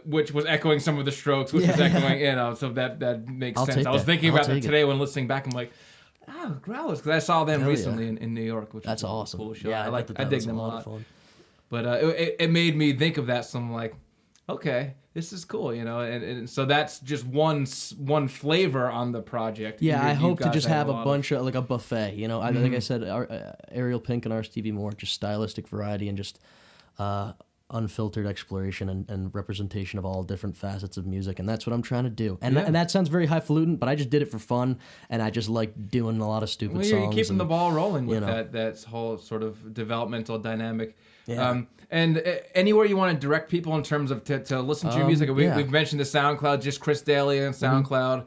which was echoing some of the Strokes, which was echoing, so that makes sense. I was thinking about that today when listening back. I'm like, Growlers, because I saw them recently in New York, which was awesome. A cool show. Yeah, I dig them a lot. But it made me think of that. So I'm like, okay, this is cool, and so that's just one flavor on the project. Yeah, I hope to just have a bunch of like a buffet. Like I said, Ariel Pink and R. Moore, just stylistic variety and just unfiltered exploration and representation of all different facets of music, and that's what I'm trying to do. And that sounds very highfalutin, but I just did it for fun, and I just like doing a lot of stupid songs. You're keeping the ball rolling with that whole sort of developmental dynamic. Yeah. And anywhere you want to direct people in terms of to listen to your music. We've mentioned the SoundCloud, just Chris Daly and SoundCloud.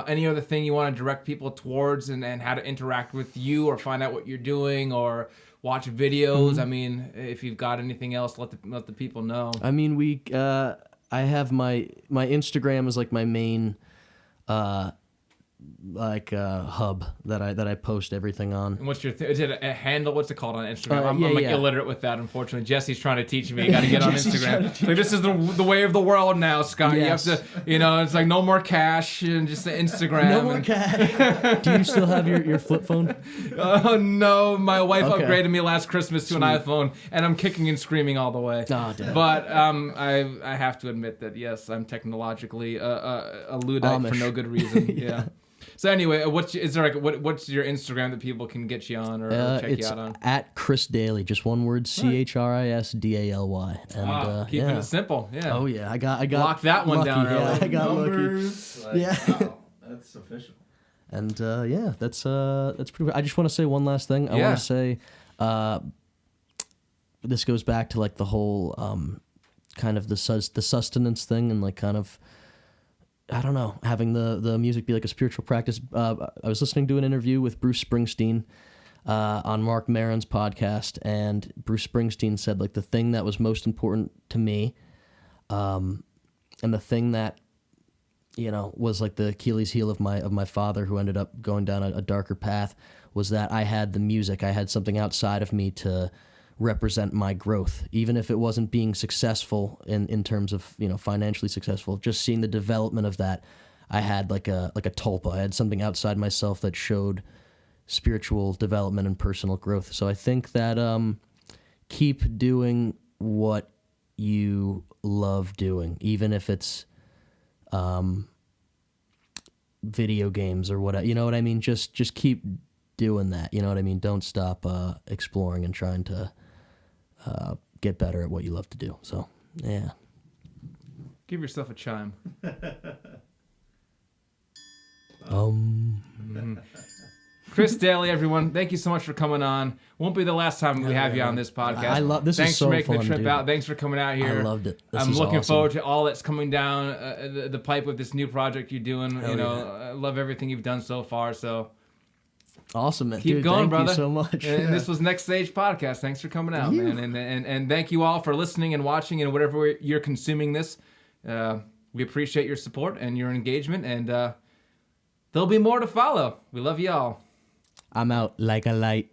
Any other thing you want to direct people towards and how to interact with you or find out what you're doing or watch videos? I mean, if you've got anything else, let the people know. I mean, I have my Instagram is like my main hub that I post everything on. And what's your is it a handle? What's it called on Instagram? I'm illiterate with that, unfortunately. Jesse's trying to teach me. You got to get on Instagram. Like, this is the way of the world now, Scott. Yes. You have to, it's like no more cash and just Instagram. No more cash. Do you still have your flip phone? Oh no, my wife upgraded me last Christmas to an iPhone, and I'm kicking and screaming all the way. Oh, damn. But I have to admit that yes, I'm technologically a Luddite for no good reason. Yeah. So anyway, what's your Instagram that people can get you on or check you out on? It's at Chris Daly, just one word, ChrisDaly. And keeping it simple. Yeah. Oh yeah, I got lock that one lucky. down early. Yeah, I got numbers. lucky. Wow, that's official. And that's pretty. I just want to say one last thing. I want to say, this goes back to like the whole kind of the sustenance thing and like kind of. I don't know, having the music be like a spiritual practice. I was listening to an interview with Bruce Springsteen on Mark Maron's podcast, and Bruce Springsteen said like the thing that was most important to me, and the thing that was like the Achilles heel of my father, who ended up going down a darker path, was that I had the music. I had something outside of me to represent my growth, even if it wasn't being successful in terms of, financially successful. Just seeing the development of that, I had like a tulpa. I had something outside myself that showed spiritual development and personal growth. So I think that keep doing what you love doing, even if it's video games or whatever. You know what I mean? Just keep doing that. You know what I mean? Don't stop exploring and trying to get better at what you love to do. So, yeah. Give yourself a chime. Chris Daly, everyone, thank you so much for coming on. Won't be the last time we have you on this podcast. I love this. Thanks is so for making fun, the trip dude. out. Thanks for coming out here. I loved it. I'm looking forward to all that's coming down the pipe with this new project you're doing. I love everything you've done so far. So awesome, man. Keep dude, going, thank brother. You so much. And this was Next Stage Podcast. Thanks for coming out, man. And thank you all for listening and watching and whatever you're consuming this. We appreciate your support and your engagement, and there'll be more to follow. We love you all. I'm out like a light.